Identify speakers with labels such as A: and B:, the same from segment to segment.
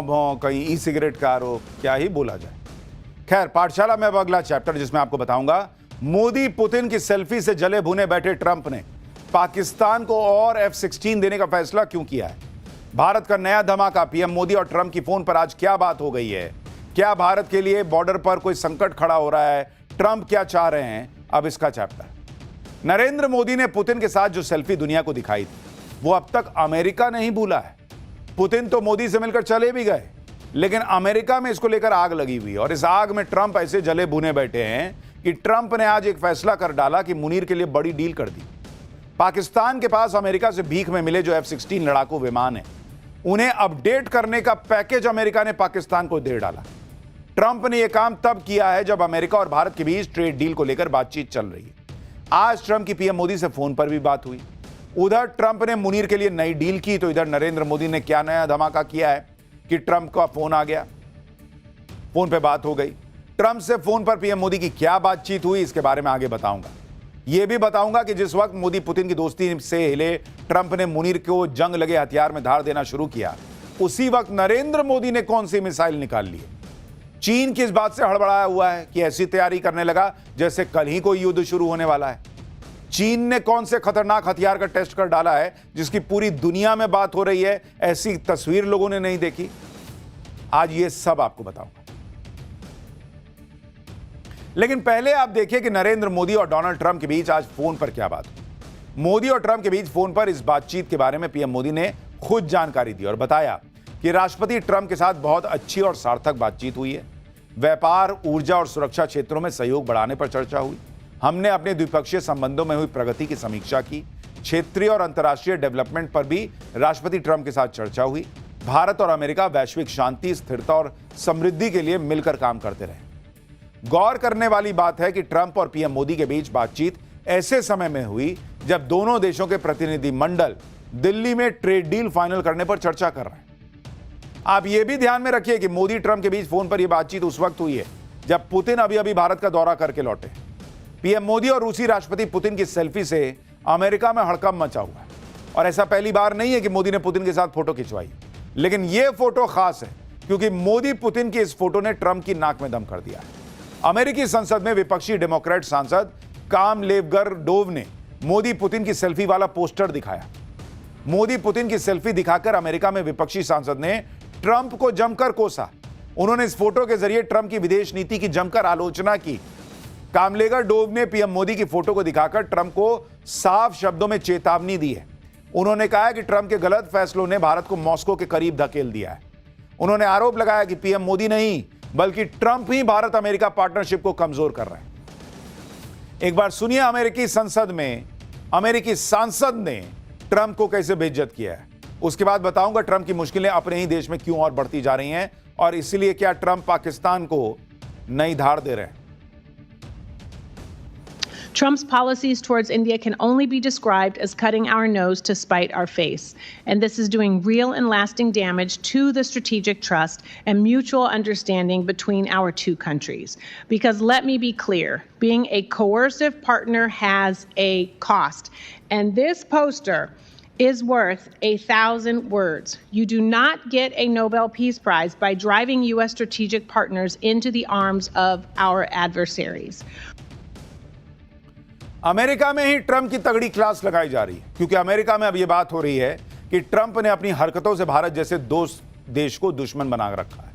A: भौं भौं, कहीं e cigarette का आरोप, क्या ही बोला जाए। खैर, पाठशाला में अब अगला चैप्टर जिसमें आपको बताऊंगा मोदी पुतिन की सेल्फी से जले भुने बैठे ट्रंप ने पाकिस्तान को और F-16 देने का फैसला क्यों किया है। भारत का नया धमाका, पीएम मोदी और ट्रंप की फोन पर आज क्या बात हो गई है। क्या भारत के लिए बॉर्डर पर कोई संकट खड़ा हो रहा है, ट्रंप क्या चाह रहे हैं, अब इसका चैप्टर। नरेंद्र मोदी ने पुतिन के साथ जो सेल्फी दुनिया को दिखाई थी वो अब तक अमेरिका नहीं भूला है। पुतिन तो मोदी से मिलकर चले भी गए, लेकिन अमेरिका में इसको लेकर आग लगी हुई, और इस आग में ट्रंप ऐसे जले भुने बैठे हैं कि ट्रंप ने आज एक फैसला कर डाला कि मुनीर के लिए बड़ी डील कर दी। पाकिस्तान के पास अमेरिका से भीख में मिले जो F-16 लड़ाकू विमान है, उन्हें अपडेट करने का पैकेज अमेरिका ने पाकिस्तान को दे डाला। ट्रंप ने यह काम तब किया है जब अमेरिका और भारत के बीच ट्रेड डील को लेकर बातचीत चल रही है। आज ट्रंप की पीएम मोदी से फोन पर भी बात हुई। उधर ट्रंप ने मुनीर के लिए नई डील की, तो इधर नरेंद्र मोदी ने क्या नया धमाका किया है कि ट्रंप का फोन आ गया, फोन पे बात हो गई। ट्रंप से फोन पर पीएम मोदी की क्या बातचीत हुई, इसके बारे में आगे बताऊंगा। यह भी बताऊंगा कि जिस वक्त मोदी पुतिन की दोस्ती से हिले ट्रंप ने मुनीर को जंग लगे हथियार में धार देना शुरू किया, उसी वक्त नरेंद्र मोदी ने कौन सी मिसाइल निकाल ली। चीन किस बात से हड़बड़ाया हुआ है कि ऐसी तैयारी करने लगा जैसे कल ही कोई युद्ध शुरू होने वाला है। चीन ने कौन से खतरनाक हथियार का टेस्ट कर डाला है जिसकी पूरी दुनिया में बात हो रही है, ऐसी तस्वीर लोगों ने नहीं देखी। आज ये सब आपको बताऊंगा, लेकिन पहले आप देखिए कि नरेंद्र मोदी और डोनाल्ड ट्रंप के बीच आज फोन पर क्या बात हुई। मोदी और ट्रंप के बीच फोन पर इस बातचीत के बारे में पीएम मोदी ने खुद जानकारी दी और बताया कि राष्ट्रपति ट्रंप के साथ बहुत अच्छी और सार्थक बातचीत हुई है। व्यापार, ऊर्जा और सुरक्षा क्षेत्रों में सहयोग बढ़ाने पर चर्चा हुई। हमने अपने द्विपक्षीय संबंधों में हुई प्रगति की समीक्षा की। क्षेत्रीय और अंतर्राष्ट्रीय डेवलपमेंट पर भी राष्ट्रपति ट्रंप के साथ चर्चा हुई। भारत और अमेरिका वैश्विक शांति, स्थिरता और समृद्धि के लिए मिलकर काम करते रहे। गौर करने वाली बात है कि ट्रंप और पीएम मोदी के बीच बातचीत ऐसे समय में हुई जब दोनों देशों के प्रतिनिधिमंडल दिल्ली में ट्रेड डील फाइनल करने पर चर्चा कर रहे हैं। आप यह भी ध्यान में रखिए कि मोदी ट्रंप के बीच फोन पर यह बातचीत उस वक्त हुई है जब पुतिन अभी भारत का दौरा करके लौटे। पीएम मोदी और रूसी राष्ट्रपति पुतिन की सेल्फी से अमेरिका में हड़कंप मचा हुआ है, और ऐसा पहली बार नहीं है कि मोदी ने पुतिन के साथ फोटो खिंचवाई। लेकिन यह फोटो खास है क्योंकि मोदी पुतिन की इस फोटो ने ट्रंप की नाक में दम कर दिया है। अमेरिकी संसद में विपक्षी डेमोक्रेट सांसद कामलेवगर-डोव ने मोदी पुतिन की सेल्फी वाला पोस्टर दिखाया। मोदी पुतिन की सेल्फी दिखाकर अमेरिका में विपक्षी सांसद ने ट्रंप को जमकर कोसा। उन्होंने इस फोटो के जरिए ट्रंप की विदेश नीति की जमकर आलोचना की। कामलेगर-डोव ने पीएम मोदी की फोटो को दिखाकर ट्रंप को साफ शब्दों में चेतावनी दी है। उन्होंने कहा कि ट्रंप के गलत फैसलों ने भारत को मॉस्को के करीब धकेल दिया है। उन्होंने आरोप लगाया कि पीएम मोदी नहीं बल्कि ट्रंप ही भारत अमेरिका पार्टनरशिप को कमजोर कर रहे हैं। एक बार सुनिए अमेरिकी संसद में अमेरिकी सांसद ने ट्रंप को कैसे बेइज्जत किया है। उसके बाद बताऊंगा ट्रंप की मुश्किलें अपने ही देश में क्यों और बढ़ती जा रही हैं, और इसलिए क्या ट्रंप पाकिस्तान को नई धार दे रहे हैं।
B: Trump's policies towards India can only be described as cutting our nose to spite our face. And this is doing real and lasting damage to the strategic trust and mutual understanding between our two countries. Because let me be clear, being a coercive partner has a cost. And this poster is worth 1,000 words. You do not get a Nobel Peace Prize by driving U.S. strategic partners into the arms of our adversaries.
A: America में ही Trump की तगड़ी class लगाई जा रही है, क्योंकि America में अब यह बात हो रही है कि ट्रंप ने अपनी हरकतों से भारत जैसे दोस्त देश को दुश्मन बना रखा है।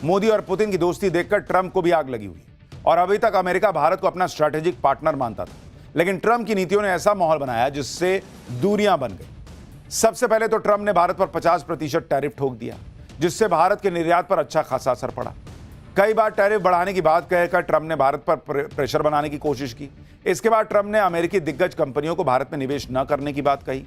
A: मोदी और पुतिन की दोस्ती देखकर ट्रंप को भी आग लगी हुई, और अभी तक अमेरिका भारत को अपना स्ट्रैटेजिक पार्टनर मानता था, लेकिन ट्रंप की नीतियों ने ऐसा माहौल बनाया जिससे दूरियां बन गई। सबसे पहले तो ट्रंप ने भारत पर 50% टैरिफ ठोक दिया, जिससे भारत के निर्यात पर अच्छा खासा असर पड़ा। कई बार टैरिफ बढ़ाने की बात कहकर ट्रंप ने भारत पर प्रेशर बनाने की कोशिश की। इसके बाद ट्रंप ने अमेरिकी दिग्गज कंपनियों को भारत में निवेश न करने की बात कही।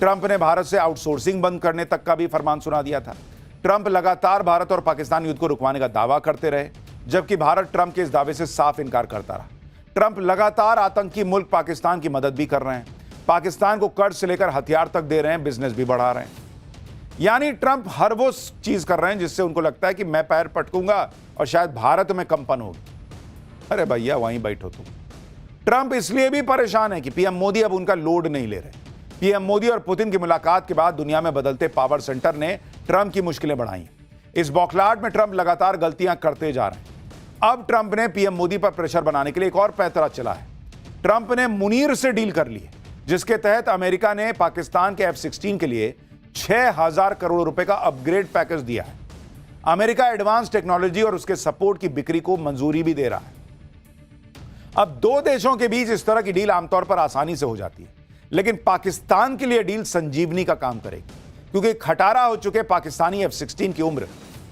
A: ट्रंप ने भारत से आउटसोर्सिंग बंद करने तक का भी फरमान सुना दिया था। ट्रंप लगातार भारत और पाकिस्तान युद्ध को रुकवाने का दावा करते रहे, जबकि भारत ट्रंप के इस दावे से साफ इनकार करता रहा। ट्रंप लगातार आतंकी मुल्क पाकिस्तान की मदद भी कर रहे हैं, पाकिस्तान को कर्ज से लेकर हथियार तक दे रहे हैं, बिजनेस भी बढ़ा रहे हैं। यानी ट्रंप हर वो चीज कर रहे हैं जिससे उनको लगता है कि मैं पैर पटकूंगा और शायद भारत में कंपन होगी। अरे भैया वहीं बैठो तुम। ट्रंप इसलिए भी परेशान है कि पीएम मोदी अब उनका लोड नहीं ले रहे। पीएम मोदी और पुतिन की मुलाकात के बाद दुनिया में बदलते पावर सेंटर ने ट्रंप की मुश्किलें बढ़ाई। इस बौखलाहट में ट्रंप लगातार गलतियां करते जा रहे हैं। अब ट्रंप ने पीएम मोदी पर प्रेशर बनाने के लिए एक और पैंतरा चला है। ट्रंप ने मुनीर से डील कर ली है, जिसके तहत अमेरिका ने पाकिस्तान के F-16 के लिए 6,000 करोड़ रुपए का अपग्रेड पैकेज दिया है। अमेरिका एडवांस टेक्नोलॉजी और उसके सपोर्ट की बिक्री को मंजूरी भी दे रहा है। अब दो देशों के बीच इस तरह की डील आमतौर पर आसानी से हो जाती है, लेकिन पाकिस्तान के लिए डील संजीवनी का काम करेगी, क्योंकि खटारा हो चुके पाकिस्तानी F-16 की उम्र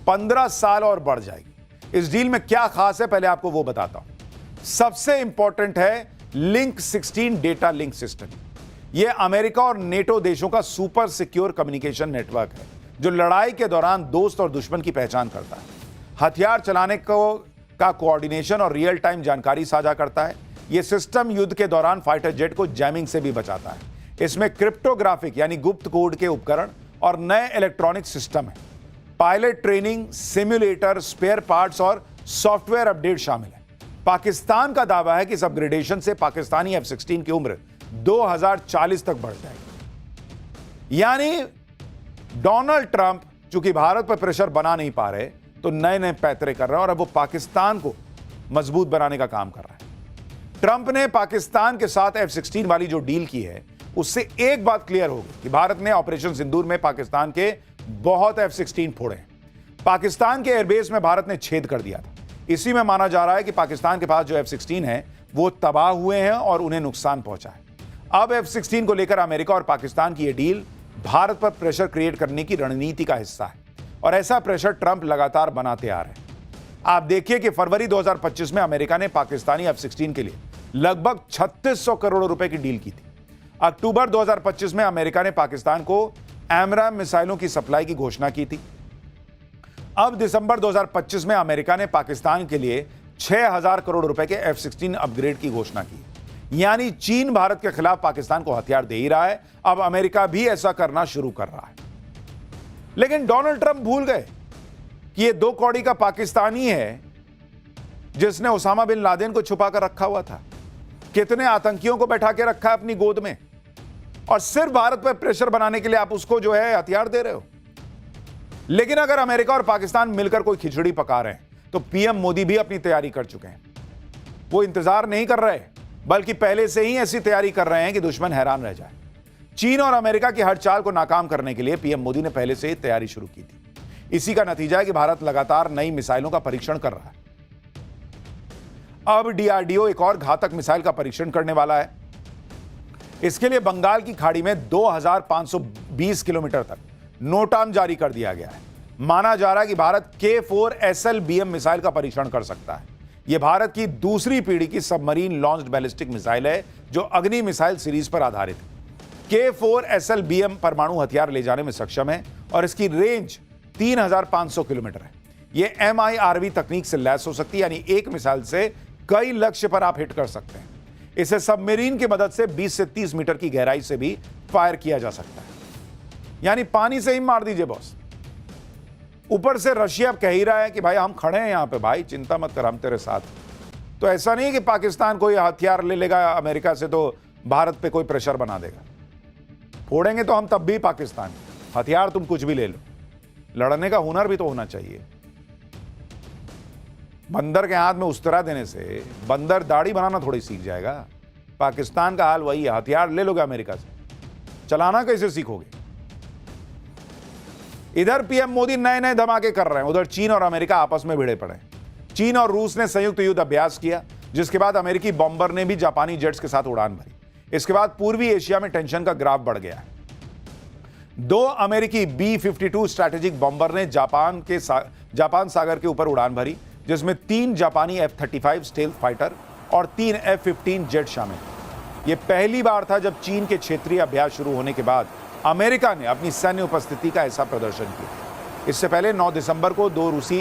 A: 15 साल और बढ़ जाएगी। इस डील में क्या खास है, पहले आपको वो बताता हूं। सबसे इंपॉर्टेंट है लिंक 16 डेटा लिंक सिस्टम। यह अमेरिका और नेटो देशों का सुपर सिक्योर कम्युनिकेशन नेटवर्क है, जो लड़ाई के दौरान दोस्त और दुश्मन की पहचान करता है, हथियार चलाने का कोऑर्डिनेशन और रियल टाइम जानकारी साझा करता है। यह सिस्टम युद्ध के दौरान फाइटर जेट को जैमिंग से भी बचाता है। इसमें क्रिप्टोग्राफिक यानी गुप्त कोड के उपकरण और नए इलेक्ट्रॉनिक सिस्टम है। Pilot training, simulator, spare parts और सॉफ्टवेयर अपडेट शामिल है। पाकिस्तान का दावा है कि इस अपग्रेडेशन से पाकिस्तानी F-16 की उम्र 2040 तक बढ़ जाएगी। यानी डोनाल्ड ट्रंप चूंकि भारत पर प्रेशर बना नहीं पा रहे, तो नए नए पैतरे कर रहे हैं और अब वो पाकिस्तान को मजबूत बनाने का काम कर रहा है। ट्रंप ने पाकिस्तान के साथ F-16 वाली जो डील की है, उससे एक बात क्लियर होगी कि भारत ने ऑपरेशन सिंदूर में पाकिस्तान के बहुत F-16 फोड़े हैं। पाकिस्तान के एयरबेस में भारत ने छेद कर दिया था। इसी में माना जा रहा है कि पाकिस्तान के पास जो F-16 है वो तबाह हुए हैं और उन्हें नुकसान पहुंचा है। अब F-16 को लेकर अमेरिका और पाकिस्तान की यह डील भारत पर प्रेशर क्रिएट करने की रणनीति का हिस्सा है, और ऐसा प्रेशर ट्रंप लगातार बनाते आ रहे हैं। आप देखिए कि फरवरी 2025 में अमेरिका ने पाकिस्तानी F-16 के लिए लगभग 3600 करोड़ रुपए की डील की थी। अक्टूबर 2025 में अमेरिका ने पाकिस्तान को एमराम मिसाइलों की सप्लाई की घोषणा की थी। अब दिसंबर 2025 में अमेरिका ने पाकिस्तान के लिए 6,000 करोड़ रुपए के F-16 अपग्रेड की घोषणा की। यानी चीन भारत के खिलाफ पाकिस्तान को हथियार दे ही रहा है, अब अमेरिका भी ऐसा करना शुरू कर रहा है। लेकिन डोनाल्ड ट्रंप भूल गए कि ये दो कौड़ी का पाकिस्तानी है जिसने ओसामा बिन लादेन को छुपा कर रखा हुआ था, कितने आतंकियों को बैठा के रखा है अपनी गोद में, और सिर्फ भारत पर प्रेशर बनाने के लिए आप उसको जो है हथियार दे रहे हो। लेकिन अगर अमेरिका और पाकिस्तान मिलकर कोई खिचड़ी पका रहे हैं, तो पीएम मोदी भी अपनी तैयारी कर चुके हैं। वो इंतजार नहीं कर रहे, बल्कि पहले से ही ऐसी तैयारी कर रहे हैं कि दुश्मन हैरान रह जाए। चीन और अमेरिका की हर चाल को नाकाम करने के लिए पीएम मोदी ने पहले से ही तैयारी शुरू की थी। इसी का नतीजा है कि भारत लगातार नई मिसाइलों का परीक्षण कर रहा है। अब डीआरडीओ एक और घातक मिसाइल का परीक्षण करने वाला है। इसके लिए बंगाल की खाड़ी में 2520 किलोमीटर तक नोटाम जारी कर दिया गया है। माना जा रहा है कि भारत K4 SLBM मिसाइल का परीक्षण कर सकता है। यह भारत की दूसरी पीढ़ी की सबमरीन लॉन्च्ड बैलिस्टिक मिसाइल है, जो अग्नि मिसाइल सीरीज पर आधारित है। K4 SLBM परमाणु हथियार ले जाने में सक्षम है और इसकी रेंज 3500 किलोमीटर है। यह MIRV तकनीक से लैस हो सकती है, यानी एक मिसाइल से कई लक्ष्य पर आप हिट कर सकते हैं। इसे सबमरीन की मदद से 20 से 30 मीटर की गहराई से भी फायर किया जा सकता है, यानी पानी से ही मार दीजिए बॉस। ऊपर से रशिया कह ही रहा है कि भाई हम खड़े हैं यहां पे, भाई चिंता मत कर, हम तेरे साथ। तो ऐसा नहीं कि पाकिस्तान कोई हथियार ले लेगा अमेरिका से तो भारत पे कोई प्रेशर बना देगा। फोड़ेंगे तो हम तब भी पाकिस्तान, हथियार तुम कुछ भी ले लो, लड़ने का हुनर भी तो होना चाहिए। बंदर के हाथ में उस्तरा देने से बंदर दाढ़ी बनाना थोड़ी सीख जाएगा। पाकिस्तान का हाल वही है, हथियार ले लोगे अमेरिका से, चलाना कैसे सीखोगे। इधर पीएम मोदी नए नए धमाके कर रहे हैं, उधर चीन और अमेरिका आपस में भिड़े पड़े। चीन और रूस ने संयुक्त युद्ध अभ्यास किया, जिसके बाद अमेरिकी बॉम्बर ने भी जापानी जेट्स के साथ उड़ान भरी। इसके बाद पूर्वी एशिया में टेंशन का ग्राफ बढ़ गया है। 2 अमेरिकी B-52 स्ट्रैटेजिक बॉम्बर ने जापान सागर के ऊपर उड़ान भरी, जिसमें 3 जापानी F-35 स्टेल्थ फाइटर और 3 F-15 जेट शामिल। यह पहली बार था जब चीन के क्षेत्रीय अभ्यास शुरू होने के बाद अमेरिका ने अपनी सैन्य उपस्थिति का ऐसा प्रदर्शन किया। इससे पहले 9 दिसंबर को 2 रूसी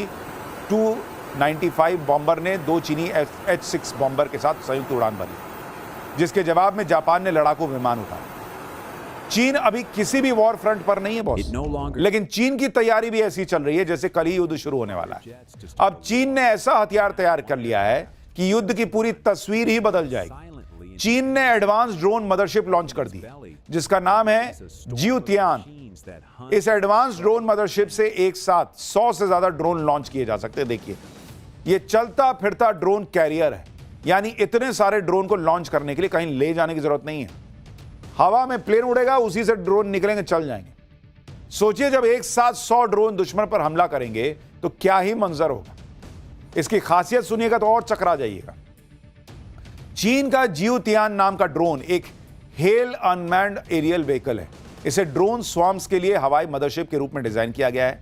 A: Tu-95 बॉम्बर ने 2 चीनी H-6 बॉम्बर के साथ संयुक्त उड़ान भरी, जिसके जवाब में जापान ने लड़ाकू विमान उतारे। चीन अभी किसी भी वॉर फ्रंट पर नहीं है बॉस, लेकिन चीन की तैयारी भी ऐसी चल रही है जैसे कल ही युद्ध शुरू होने वाला है। अब चीन ने ऐसा हथियार तैयार कर लिया है कि युद्ध की पूरी तस्वीर ही बदल जाएगी। चीन ने एडवांस ड्रोन मदरशिप लॉन्च कर दी, जिसका नाम है जियोतियान। इस एडवांस ड्रोन मदरशिप से एक साथ 100 से ज्यादा ड्रोन लॉन्च किए जा सकते हैं। देखिए, ये चलता फिरता ड्रोन कैरियर है, यानी इतने सारे ड्रोन को लॉन्च करने के लिए कहीं ले जाने की जरूरत नहीं है। हवा में प्लेन उड़ेगा, उसी से ड्रोन निकलेंगे, चल जाएंगे। सोचिए, जब एक साथ 100 ड्रोन दुश्मन पर हमला करेंगे तो क्या ही मंजर होगा। इसकी खासियत सुनिएगा तो और चकरा जाइएगा। चीन का जियोतियान नाम का ड्रोन एक हेल अनमैन्ड एरियल व्हीकल है। इसे ड्रोन स्वॉर्म्स के लिए हवाई मदरशिप के रूप में डिजाइन किया गया है।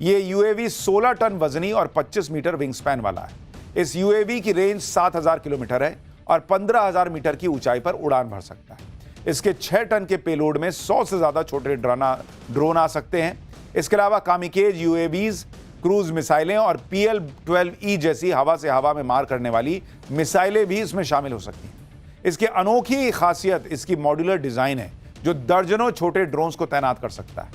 A: यह यूएवी 16 टन वजनी और 25 मीटर विंग स्पैन वाला है। इस यूएवी की रेंज 7000 किलोमीटर है और 15000 मीटर की ऊंचाई पर उड़ान भर सकता है। इसके 6 टन के पेलोड में 100 से ज्यादा छोटे ड्रोन आ सकते हैं। इसके अलावा कामिकेज यूएवीज, क्रूज मिसाइलें और PL-12E जैसी हवा से हवा में मार करने वाली मिसाइलें भी इसमें शामिल हो सकती हैं। इसकी अनोखी खासियत इसकी मॉड्यूलर डिजाइन है, जो दर्जनों छोटे ड्रोन्स को तैनात कर सकता है।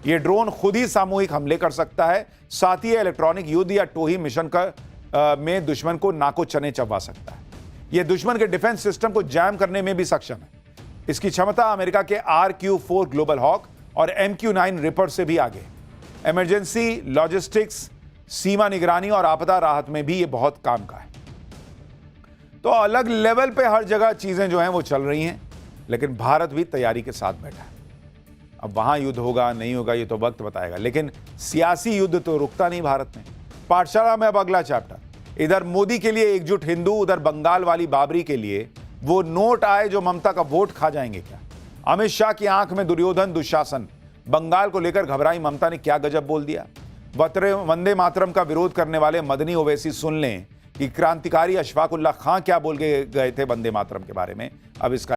A: यह ड्रोन खुद ही सामूहिक हमले कर सकता है, साथ ही इलेक्ट्रॉनिक युद्ध या टोही मिशन में दुश्मन को नाको चने चबा सकता है। यह दुश्मन के डिफेंस सिस्टम को जैम करने में भी सक्षम है। इसकी क्षमता अमेरिका के RQ-4 ग्लोबल हॉक और MQ-9 रिपर से भी आगे। इमरजेंसी, लॉजिस्टिक्स, सीमा निगरानी और आपदा राहत में भी ये बहुत काम का है। तो अलग लेवल पे हर जगह चीजें जो हैं वो चल रही हैं, लेकिन भारत भी तैयारी के साथ बैठा है। अब वहां युद्ध होगा नहीं होगा ये तो वक्त बताएगा, लेकिन सियासी युद्ध तो रुकता नहीं भारत में। पाठशाला में अब अगला चैप्टर। इधर मोदी के लिए एकजुट हिंदू, उधर बंगाल वाली बाबरी के लिए वो नोट आए जो ममता का वोट खा जाएंगे क्या? अमित शाह की आंख में दुर्योधन दुशासन। बंगाल को लेकर घबराई ममता ने क्या गजब बोल दिया। वंदे मातरम का विरोध करने वाले मदनी ओवैसी सुन लें कि क्रांतिकारी अशफाकुल्लाह खां क्या बोल के गए थे वंदे मातरम के बारे में। अब इसका